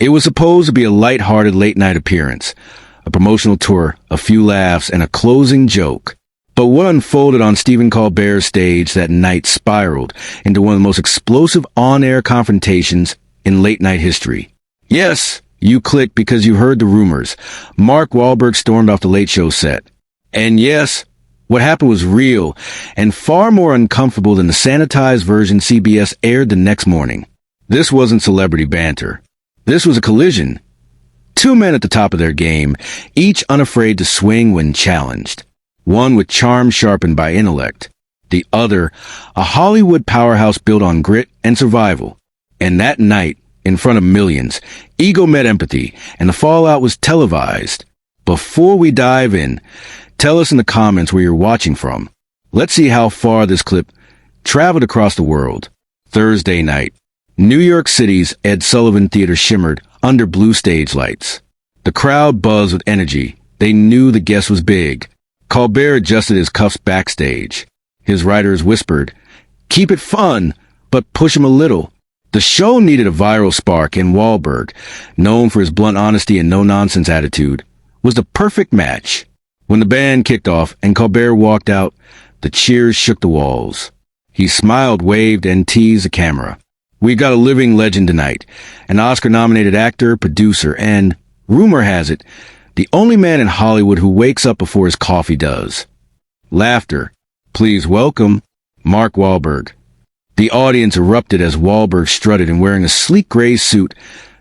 It was supposed to be a light-hearted late-night appearance, a promotional tour, a few laughs, and a closing joke. But what unfolded on Stephen Colbert's stage that night spiraled into one of the most explosive on-air confrontations in late-night history. Yes, you clicked because you heard the rumors. Mark Wahlberg stormed off the Late Show set. And yes, what happened was real and far more uncomfortable than the sanitized version CBS aired the next morning. This wasn't celebrity banter. This was a collision. Two men at the top of their game, each unafraid to swing when challenged. One with charm sharpened by intellect. The other, a Hollywood powerhouse built on grit and survival. And that night, in front of millions, ego met empathy, and the fallout was televised. Before we dive in, tell us in the comments where you're watching from. Let's see how far this clip traveled across the world. Thursday night. New York City's Ed Sullivan Theater shimmered under blue stage lights. The crowd buzzed with energy. They knew the guest was big. Colbert adjusted his cuffs backstage. His writers whispered, "Keep it fun, but push him a little." The show needed a viral spark, and Wahlberg, known for his blunt honesty and no-nonsense attitude, was the perfect match. When the band kicked off and Colbert walked out, the cheers shook the walls. He smiled, waved, and teased the camera. "We got a living legend tonight, an Oscar-nominated actor, producer, and, rumor has it, the only man in Hollywood who wakes up before his coffee does." Laughter. Please welcome Mark Wahlberg. The audience erupted as Wahlberg strutted and wearing a sleek gray suit,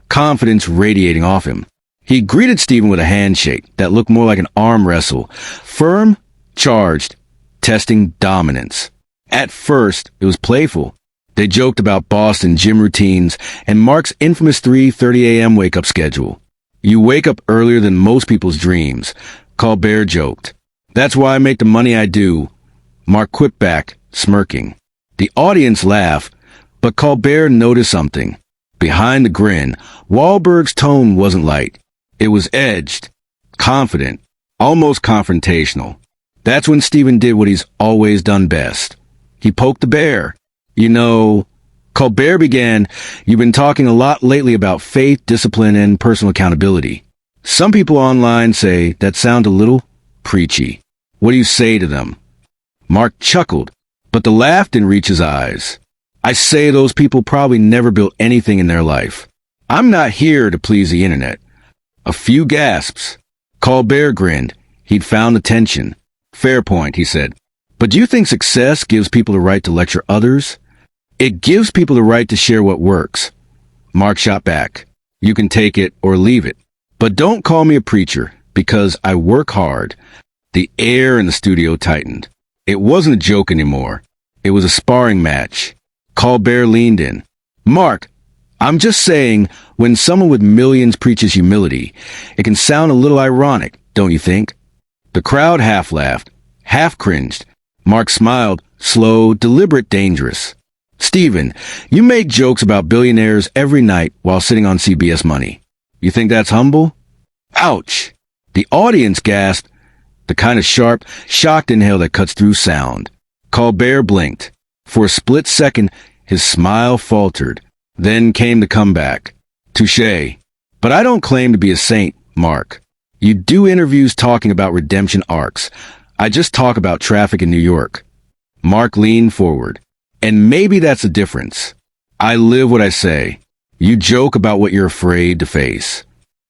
confidence radiating off him. He greeted Stephen with a handshake that looked more like an arm wrestle, firm, charged, testing dominance. At first, it was playful. They joked about Boston gym routines and Mark's infamous 3:30 a.m. wake-up schedule. "You wake up earlier than most people's dreams," Colbert joked. "That's why I make the money I do," Mark quipped back, smirking. The audience laughed, but Colbert noticed something. Behind the grin, Wahlberg's tone wasn't light. It was edged, confident, almost confrontational. That's when Stephen did what he's always done best. He poked the bear. "You know," Colbert began, "you've been talking a lot lately about faith, discipline, and personal accountability. Some people online say that sound a little preachy. What do you say to them?" Mark chuckled, but the laugh didn't reach his eyes. "I say those people probably never built anything in their life. I'm not here to please the internet." A few gasps. Colbert grinned. He'd found the tension. "Fair point," he said. "But do you think success gives people the right to lecture others?" "It gives people the right to share what works." Mark shot back. "You can take it or leave it. But don't call me a preacher, because I work hard." The air in the studio tightened. It wasn't a joke anymore. It was a sparring match. Colbert leaned in. "Mark, I'm just saying, when someone with millions preaches humility, it can sound a little ironic, don't you think?" The crowd half laughed, half cringed. Mark smiled, slow, deliberate, dangerous. "Stephen, you make jokes about billionaires every night while sitting on CBS money. You think that's humble?" Ouch! The audience gasped, the kind of sharp, shocked inhale that cuts through sound. Colbert blinked. For a split second, his smile faltered. Then came the comeback. "Touché. But I don't claim to be a saint, Mark. You do interviews talking about redemption arcs. I just talk about traffic in New York." Mark leaned forward. "And maybe that's the difference. I live what I say. You joke about what you're afraid to face."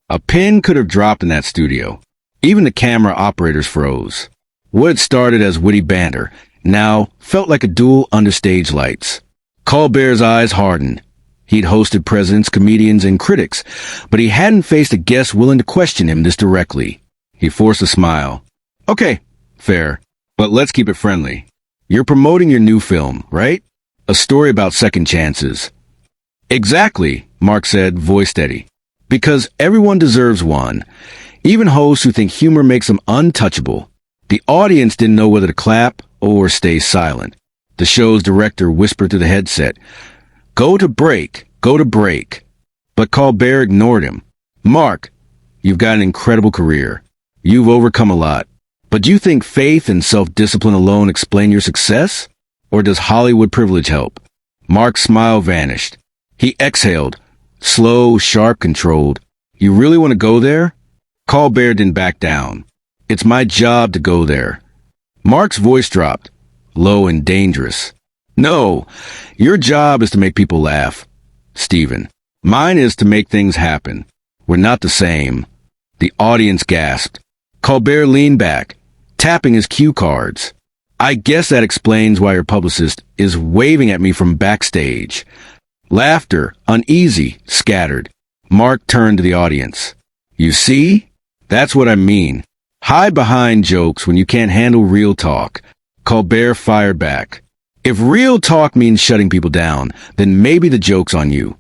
A pin could have dropped in that studio. Even the camera operators froze. What had started as witty banter now felt like a duel under stage lights. Colbert's eyes hardened. He'd hosted presidents, comedians, and critics, but he hadn't faced a guest willing to question him this directly. He forced a smile. "Okay, fair, but let's keep it friendly. You're promoting your new film, right? A story about second chances." "Exactly," Mark said, voice steady. "Because everyone deserves one, even hosts who think humor makes them untouchable." The audience didn't know whether to clap or stay silent. The show's director whispered through the headset, go to break. But Colbert ignored him. "Mark, you've got an incredible career. You've overcome a lot. But do you think faith and self-discipline alone explain your success? Or does Hollywood privilege help?" Mark's smile vanished. He exhaled, Slow, sharp, controlled. You really want to go there? Colbert didn't back down. It's my job to go there. Mark's voice dropped, low and dangerous. No, your job is to make people laugh, Stephen. Mine is to make things happen. We're not the same. The audience gasped. Colbert leaned back, tapping his cue cards. I guess that explains why your publicist is waving at me from backstage. Laughter, uneasy, scattered. Mark turned to the audience. You see? That's what I mean. Hide behind jokes when you can't handle real talk. Colbert fired back. If real talk means shutting people down, then maybe the joke's on you.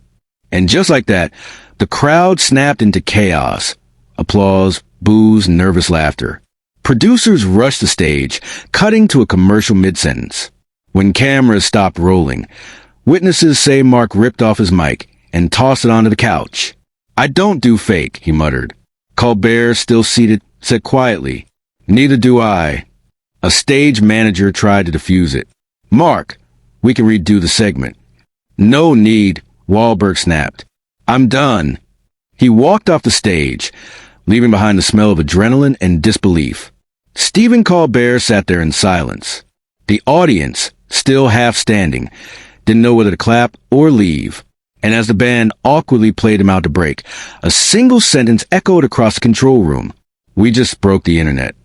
And just like that, the crowd snapped into chaos. Applause, boos, nervous laughter. Producers rushed the stage, cutting to a commercial mid-sentence. When cameras stopped rolling, witnesses say Mark ripped off his mic and tossed it onto the couch. I don't do fake, he muttered. Colbert, still seated, said quietly, Neither do I. A stage manager tried to defuse it. Mark, we can redo the segment. No need, Wahlberg snapped. I'm done. He walked off the stage, leaving behind the smell of adrenaline and disbelief. Stephen Colbert sat there in silence. The audience, still half standing, didn't know whether to clap or leave. And as the band awkwardly played him out to break, a single sentence echoed across the control room. We just broke the internet.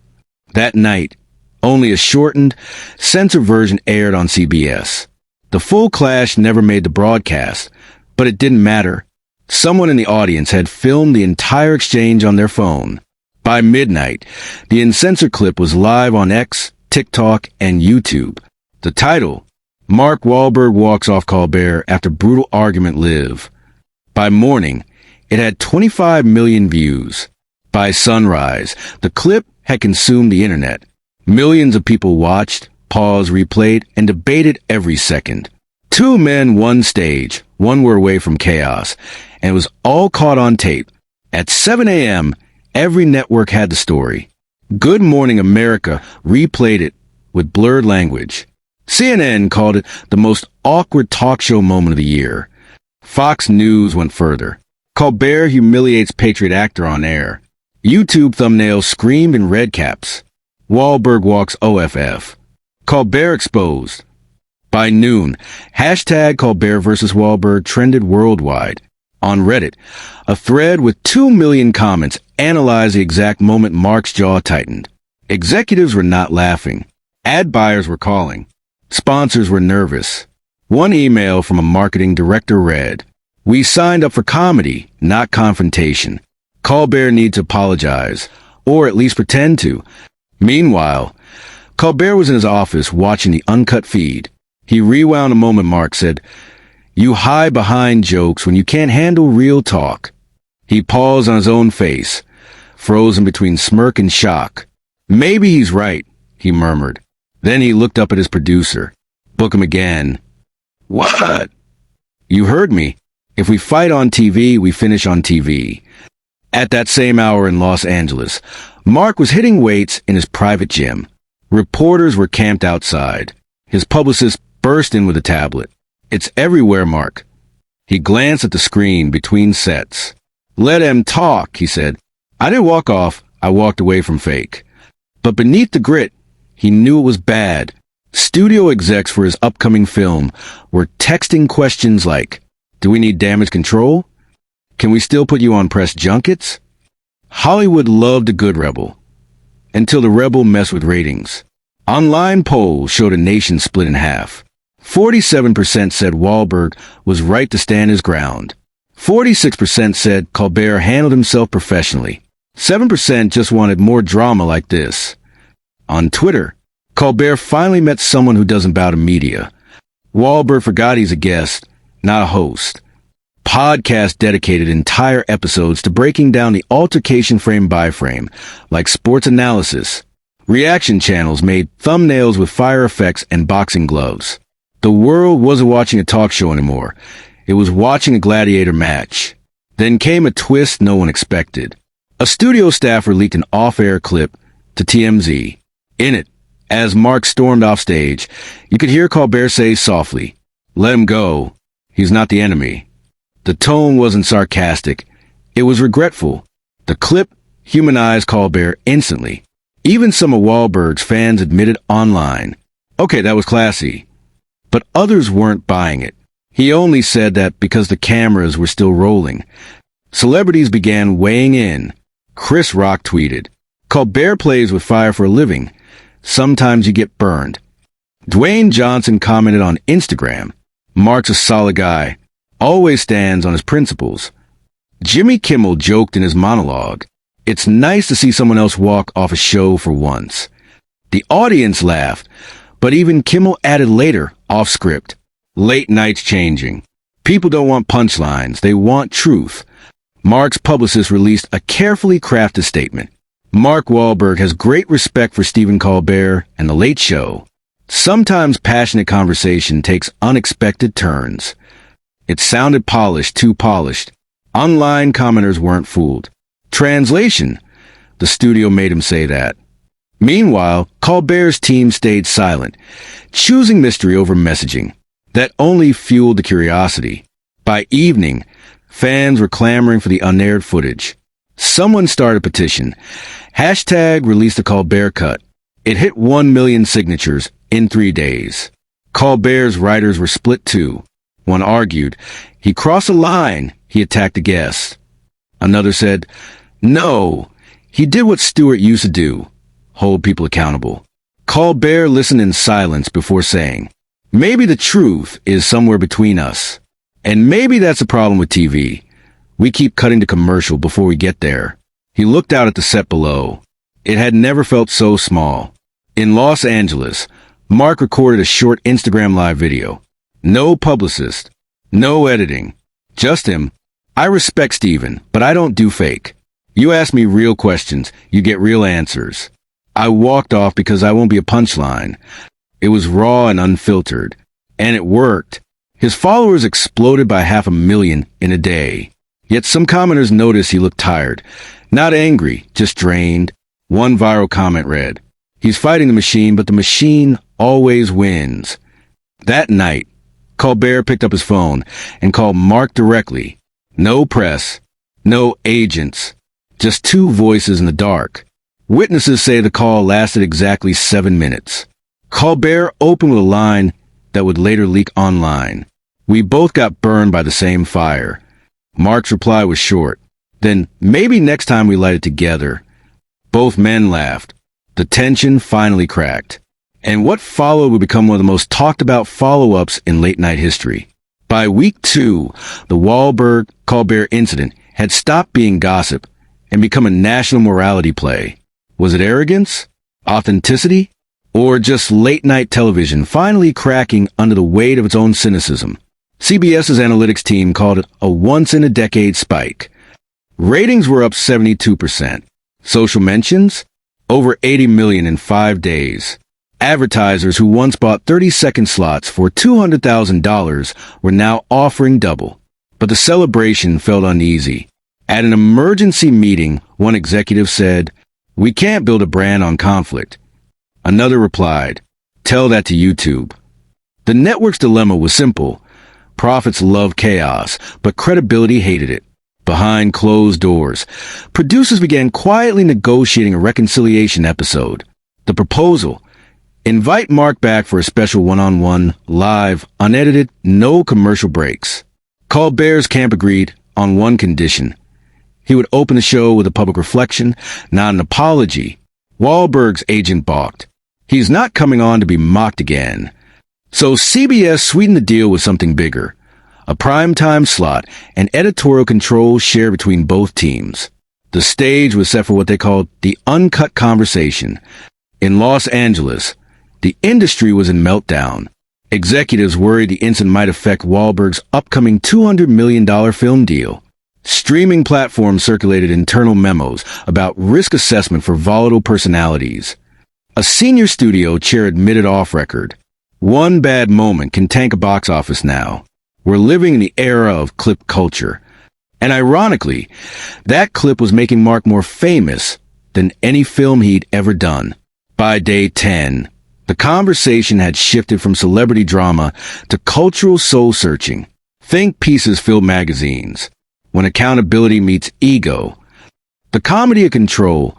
That night, only a shortened, censored version aired on CBS. The full clash never made the broadcast, but it didn't matter. Someone in the audience had filmed the entire exchange on their phone. By midnight, the uncensored clip was live on X, TikTok, and YouTube. The title, Mark Wahlberg walks off Colbert after brutal argument live. By morning, it had 25 million views. By sunrise, the clip had consumed the internet. Millions of people watched, paused, replayed, and debated every second. Two men, one stage. One were away from chaos, and it was all caught on tape. At 7 a.m., every network had the story. Good Morning America replayed it with blurred language. CNN called it the most awkward talk show moment of the year. Fox News went further. Colbert humiliates Patriot actor on air. YouTube thumbnails screamed in red caps. Wahlberg walks OFF. Colbert exposed. By noon, hashtag Colbert vs. Wahlberg trended worldwide. On Reddit, a thread with 2 million comments analyzed the exact moment Mark's jaw tightened. Executives were not laughing. Ad buyers were calling. Sponsors were nervous. One email from a marketing director read, "We signed up for comedy, not confrontation. Colbert needs to apologize, or at least pretend to." Meanwhile, Colbert was in his office watching the Uncut feed. He rewound a moment Mark said, "You hide behind jokes when you can't handle real talk." He paused on his own face, frozen between smirk and shock. "Maybe he's right," he murmured. Then he looked up at his producer. "Book him again." "What?" "You heard me. If we fight on TV, we finish on TV." At that same hour in Los Angeles, Mark was hitting weights in his private gym. Reporters were camped outside. His publicist burst in with a tablet. "It's everywhere, Mark." He glanced at the screen between sets. "Let him talk," he said. "I didn't walk off. I walked away from fake." But beneath the grit, he knew it was bad. Studio execs for his upcoming film were texting questions like, "Do we need damage control? Can we still put you on press junkets?" Hollywood loved a good rebel, until the rebel messed with ratings. Online polls showed a nation split in half. 47% said Wahlberg was right to stand his ground. 46% said Colbert handled himself professionally. 7% just wanted more drama like this. On Twitter, Colbert finally met someone who doesn't bow to media. Wahlberg forgot he's a guest, not a host. Podcasts dedicated entire episodes to breaking down the altercation frame by frame, like sports analysis. Reaction channels made thumbnails with fire effects and boxing gloves. The world wasn't watching a talk show anymore. It was watching a gladiator match. Then came a twist no one expected. A studio staffer leaked an off-air clip to TMZ. In it, as Mark stormed off stage, you could hear Colbert say softly, "Let him go. He's not the enemy." The tone wasn't sarcastic. It was regretful. The clip humanized Colbert instantly. Even some of Wahlberg's fans admitted online, okay, that was classy. But others weren't buying it. He only said that because the cameras were still rolling. Celebrities began weighing in. Chris Rock tweeted, "Colbert plays with fire for a living. Sometimes you get burned." Dwayne Johnson commented on Instagram, "Mark's a solid guy. Always stands on his principles." Jimmy Kimmel joked in his monologue, "It's nice to see someone else walk off a show for once." The audience laughed, but even Kimmel added later, off script, "Late night's changing. People don't want punchlines, they want truth." Mark's publicist released a carefully crafted statement. Mark Wahlberg has great respect for Stephen Colbert and The Late Show. Sometimes passionate conversation takes unexpected turns. It sounded polished, too polished. Online commenters weren't fooled. Translation: the studio made him say that. Meanwhile, Colbert's team stayed silent, choosing mystery over messaging. That only fueled the curiosity. By evening, fans were clamoring for the unaired footage. Someone started a petition. Hashtag release the Colbert cut. It hit 1 million signatures in 3 days. Colbert's writers were split too. One argued, he crossed a line, he attacked the guests. Another said, no, he did what Stewart used to do, hold people accountable. Colbert listened in silence before saying, maybe the truth is somewhere between us. And maybe that's the problem with TV. We keep cutting to commercial before we get there. He looked out at the set below. It had never felt so small. In Los Angeles, Mark recorded a short Instagram live video. No publicist, no editing, just him. I respect Stephen, but I don't do fake. You ask me real questions, you get real answers. I walked off because I won't be a punchline. It was raw and unfiltered. And it worked. His followers exploded by 500,000 in a day. Yet some commenters noticed he looked tired. Not angry, just drained. One viral comment read, he's fighting the machine, but the machine always wins. That night, Colbert picked up his phone and called Mark directly. No press, no agents, just two voices in the dark. Witnesses say the call lasted exactly 7 minutes. Colbert opened with a line that would later leak online. We both got burned by the same fire. Mark's reply was short. Then, maybe next time we light it together. Both men laughed. The tension finally cracked. And what followed would become one of the most talked about follow-ups in late-night history. By week 2, the Wahlberg-Colbert incident had stopped being gossip and become a national morality play. Was it arrogance? Authenticity? Or just late-night television finally cracking under the weight of its own cynicism? CBS's analytics team called it a once-in-a-decade spike. Ratings were up 72%. Social mentions? Over 80 million in 5 days. Advertisers who once bought 30-second slots for $200,000 were now offering double. But the celebration felt uneasy. At an emergency meeting, one executive said, "We can't build a brand on conflict." Another replied, "Tell that to YouTube." The network's dilemma was simple. Profits loved chaos, but credibility hated it. Behind closed doors, producers began quietly negotiating a reconciliation episode. The proposal: invite Mark back for a special one-on-one, live, unedited, no commercial breaks. Colbert's camp agreed on one condition. He would open the show with a public reflection, not an apology. Wahlberg's agent balked. He's not coming on to be mocked again. So CBS sweetened the deal with something bigger. A primetime slot and editorial control shared between both teams. The stage was set for what they called the Uncut conversation. In Los Angeles, the industry was in meltdown. Executives worried the incident might affect Wahlberg's upcoming $200 million film deal. Streaming platforms circulated internal memos about risk assessment for volatile personalities. A senior studio chair admitted off record, "One bad moment can tank a box office now. We're living in the era of clip culture." And ironically, that clip was making Mark more famous than any film he'd ever done. By day 10, the conversation had shifted from celebrity drama to cultural soul-searching. Think pieces fill magazines. When accountability meets ego. The comedy of control.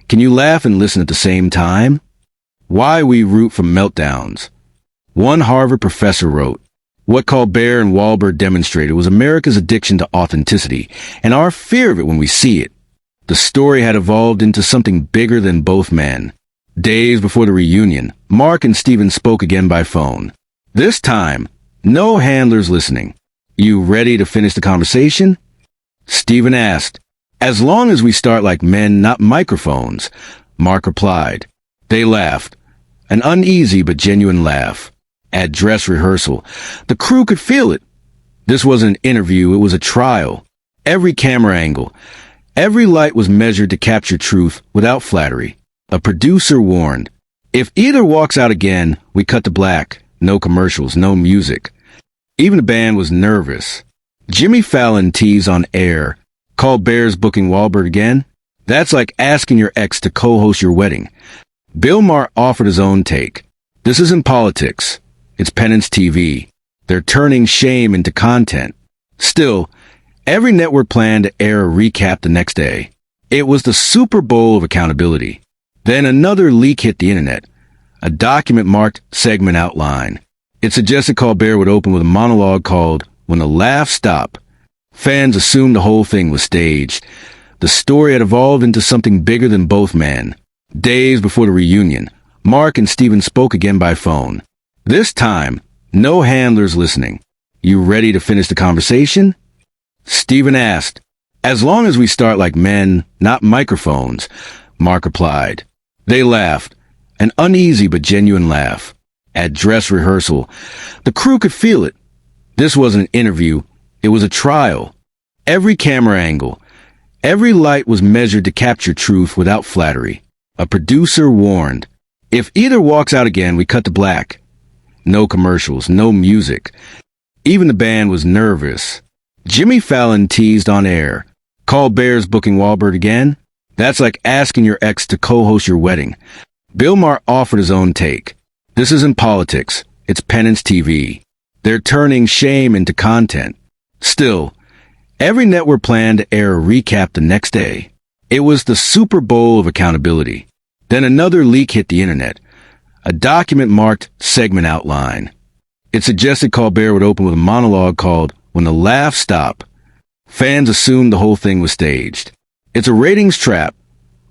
Can you laugh and listen at the same time? Why we root for meltdowns. One Harvard professor wrote, "What Colbert and Wahlberg demonstrated was America's addiction to authenticity and our fear of it when we see it. The story had evolved into something bigger than both men." Days before the reunion, Mark and Stephen spoke again by phone. This time, no handlers listening. "You ready to finish the conversation?" Stephen asked. "As long as we start like men, not microphones," Mark replied. They laughed. An uneasy but genuine laugh. At dress rehearsal, the crew could feel it. This wasn't an interview, it was a trial. Every camera angle, every light was measured to capture truth without flattery. A producer warned, "If either walks out again, we cut to black. No commercials, no music." Even the band was nervous. Jimmy Fallon teased on air, "Colbert's booking Wahlberg again? That's like asking your ex to co-host your wedding." Bill Maher offered his own take. "This isn't politics. It's penance TV. They're turning shame into content." Still, every network planned to air a recap the next day. It was the Super Bowl of accountability. Then another leak hit the internet. A document marked segment outline. It suggested Colbert would open with a monologue called "When the Laughs Stop." Fans assumed the whole thing was staged. The story had evolved into something bigger than both men. Days before the reunion, Mark and Stephen spoke again by phone. This time, no handlers listening. "You ready to finish the conversation?" Stephen asked. "As long as we start like men, not microphones," Mark replied. They laughed. An uneasy but genuine laugh. At dress rehearsal, the crew could feel it. This wasn't an interview, it was a trial. Every camera angle, every light was measured to capture truth without flattery. A producer warned, "If either walks out again, we cut to black." No commercials, no music. Even the band was nervous. Jimmy Fallon teased on air, "Colbert's booking Wahlberg again? That's like asking your ex to co-host your wedding." Bill Maher offered his own take. "This isn't politics. It's penance TV. They're turning shame into content." Still, every network planned to air a recap the next day. It was the Super Bowl of accountability. Then another leak hit the internet. A document marked segment outline. It suggested Colbert would open with a monologue called "When the Laughs Stop." Fans assumed the whole thing was staged. "It's a ratings trap,"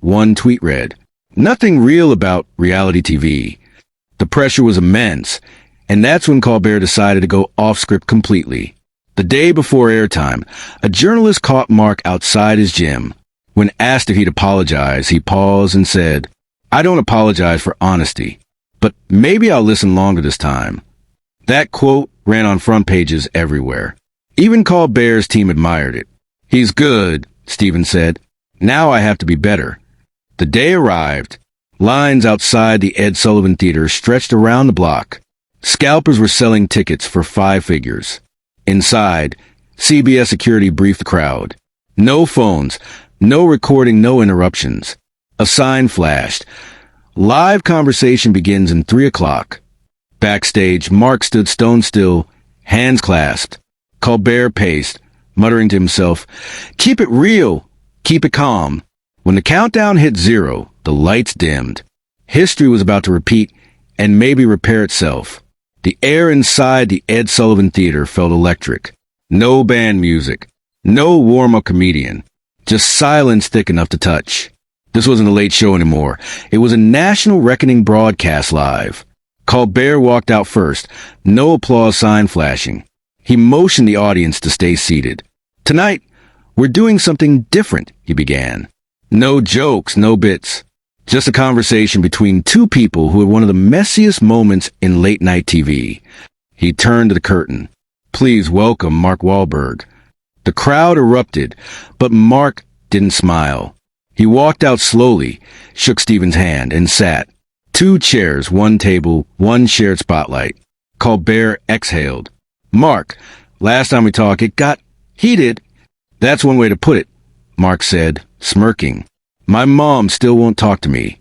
one tweet read. Nothing real about reality TV. The pressure was immense, and that's when Colbert decided to go off-script completely. The day before airtime, a journalist caught Mark outside his gym. When asked if he'd apologize, he paused and said, "I don't apologize for honesty, but maybe I'll listen longer this time." That quote ran on front pages everywhere. Even Colbert's team admired it. "He's good," Stephen said. "Now I have to be better." The day arrived. Lines outside the Ed Sullivan Theater stretched around the block. Scalpers were selling tickets for 5 figures. Inside, CBS security briefed the crowd. No phones, no recording, no interruptions. A sign flashed. "Live conversation begins in 3 o'clock. Backstage, Mark stood stone still, hands clasped. Colbert paced, muttering to himself, "Keep it real. Keep it calm." When the countdown hit 0, the lights dimmed. History was about to repeat and maybe repair itself. The air inside the Ed Sullivan Theater felt electric. No band music. No warm-up comedian. Just silence thick enough to touch. This wasn't a late show anymore. It was a national reckoning broadcast live. Colbert walked out first, no applause sign flashing. He motioned the audience to stay seated. "Tonight, we're doing something different," he began. No jokes, no bits. Just a conversation between two people who had one of the messiest moments in late-night TV. He turned to the curtain. "Please welcome Mark Wahlberg." The crowd erupted, but Mark didn't smile. He walked out slowly, shook Stephen's hand, and sat. 2 chairs, 1 table, 1 shared spotlight. Colbert exhaled. "Mark, last time we talked, it got heated." "That's one way to put it," Mark said, smirking. "My mom still won't talk to me."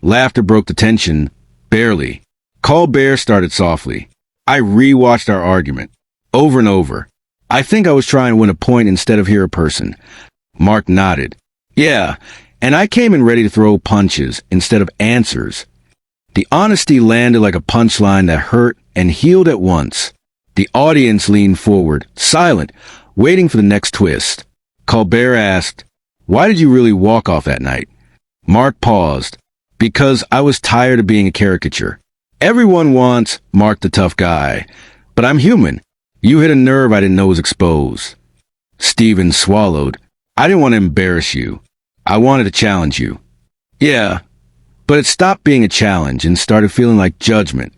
Laughter broke the tension, barely. Colbert started softly. "I rewatched our argument, over and over. I think I was trying to win a point instead of hear a person. Mark nodded. Yeah, and I came in ready to throw punches instead of answers. The honesty landed like a punchline that hurt and healed at once. The audience leaned forward, silent, waiting for the next twist. Colbert asked, "Why did you really walk off that night?" Mark paused. "Because I was tired of being a caricature. Everyone wants Mark the tough guy, but I'm human. You hit a nerve I didn't know was exposed." Stephen swallowed. "I didn't want to embarrass you. I wanted to challenge you." "Yeah, but it stopped being a challenge and started feeling like judgment."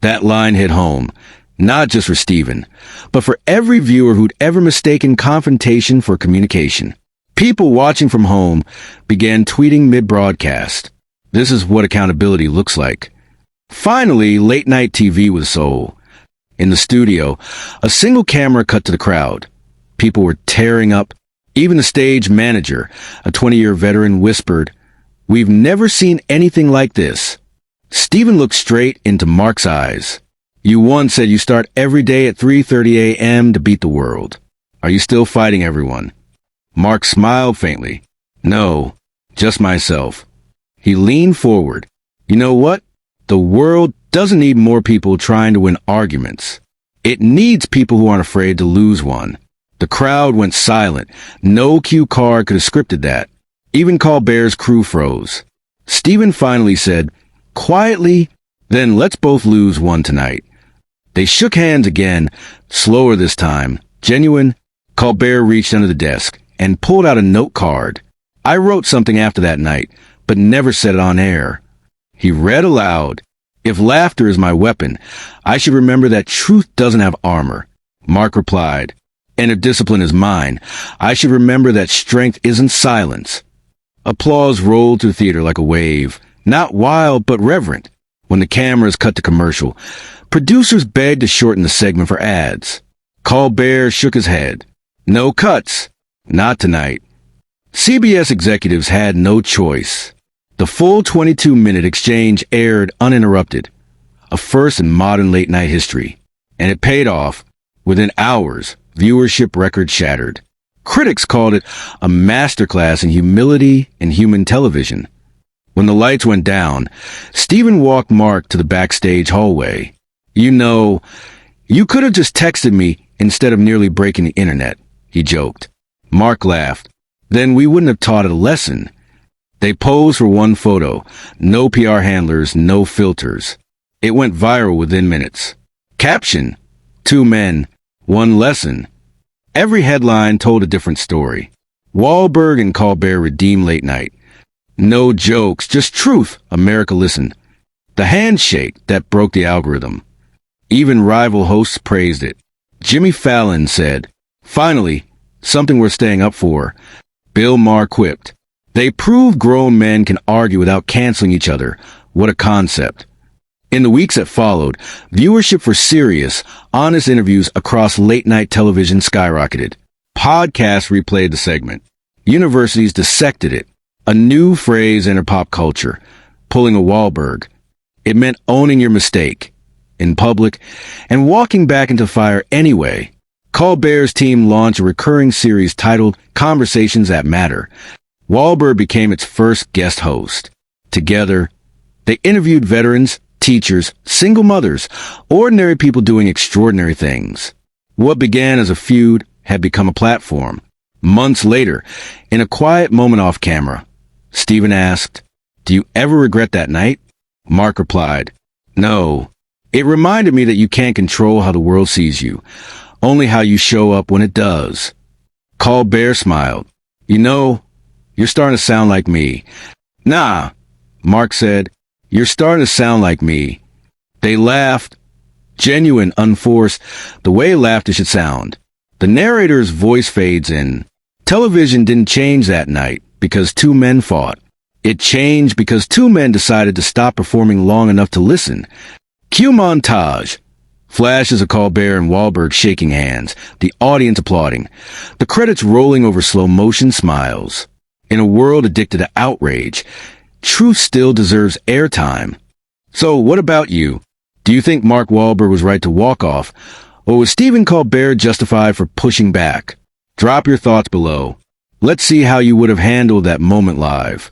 That line hit home, not just for Stephen, but for every viewer who'd ever mistaken confrontation for communication. People watching from home began tweeting mid-broadcast. This is what accountability looks like. Finally, late-night TV was soul. In the studio, a single camera cut to the crowd. People were tearing up. Even the stage manager, a 20-year veteran, whispered, "We've never seen anything like this." Stephen looked straight into Mark's eyes. "You once said you start every day at 3:30 a.m. to beat the world. Are you still fighting everyone?" Mark smiled faintly. "No, just myself." He leaned forward. "You know what? The world doesn't need more people trying to win arguments. It needs people who aren't afraid to lose one." The crowd went silent. No cue card could have scripted that. Even Colbert's crew froze. Stephen finally said, quietly, "Then let's both lose one tonight." They shook hands again, slower this time, genuine. Colbert reached under the desk and pulled out a note card. "I wrote something after that night, but never said it on air." He read aloud, "If laughter is my weapon, I should remember that truth doesn't have armor." Mark replied, "And if discipline is mine, I should remember that strength isn't silence." Applause rolled through the theater like a wave, not wild but reverent. When the cameras cut to commercial, producers begged to shorten the segment for ads. Colbert shook his head. "No cuts. Not tonight." CBS executives had no choice. The full 22-minute exchange aired uninterrupted, a first in modern late-night history. And it paid off. Within hours, viewership records shattered. Critics called it a masterclass in humility and human television. When the lights went down, Stephen walked Mark to the backstage hallway. "You know, you could have just texted me instead of nearly breaking the internet," he joked. Mark laughed. "Then we wouldn't have taught it a lesson." They posed for one photo. No PR handlers, no filters. It went viral within minutes. Caption: "Two men, one lesson." Every headline told a different story. Wahlberg and Colbert redeemed late night. No jokes, just truth. America listened. The handshake that broke the algorithm. Even rival hosts praised it. Jimmy Fallon said, "Finally, something worth staying up for." Bill Maher quipped, "They prove grown men can argue without canceling each other. What a concept." In the weeks that followed, viewership for serious, honest interviews across late-night television skyrocketed. Podcasts replayed the segment. Universities dissected it. A new phrase entered pop culture, pulling a Wahlberg. It meant owning your mistake in public and walking back into fire anyway. Colbert's team launched a recurring series titled Conversations That Matter. Wahlberg became its first guest host. Together, they interviewed veterans, teachers, single mothers, ordinary people doing extraordinary things. What began as a feud had become a platform. Months later, in a quiet moment off camera, Stephen asked, "Do you ever regret that night?" Mark replied, "No. It reminded me that you can't control how the world sees you, only how you show up when it does." Colbert smiled. "You know, you're starting to sound like me." "Nah," Mark said, "you're starting to sound like me." They laughed. Genuine, unforced, the way laughter should sound. The narrator's voice fades in. Television didn't change that night because two men fought. It changed because two men decided to stop performing long enough to listen. Cue montage. Flashes of Colbert and Wahlberg shaking hands, the audience applauding, the credits rolling over slow-motion smiles. In a world addicted to outrage, truth still deserves airtime. So what about you? Do you think Mark Wahlberg was right to walk off, Or was Stephen Colbert justified for pushing back? Drop your thoughts below. Let's see how you would have handled that moment live.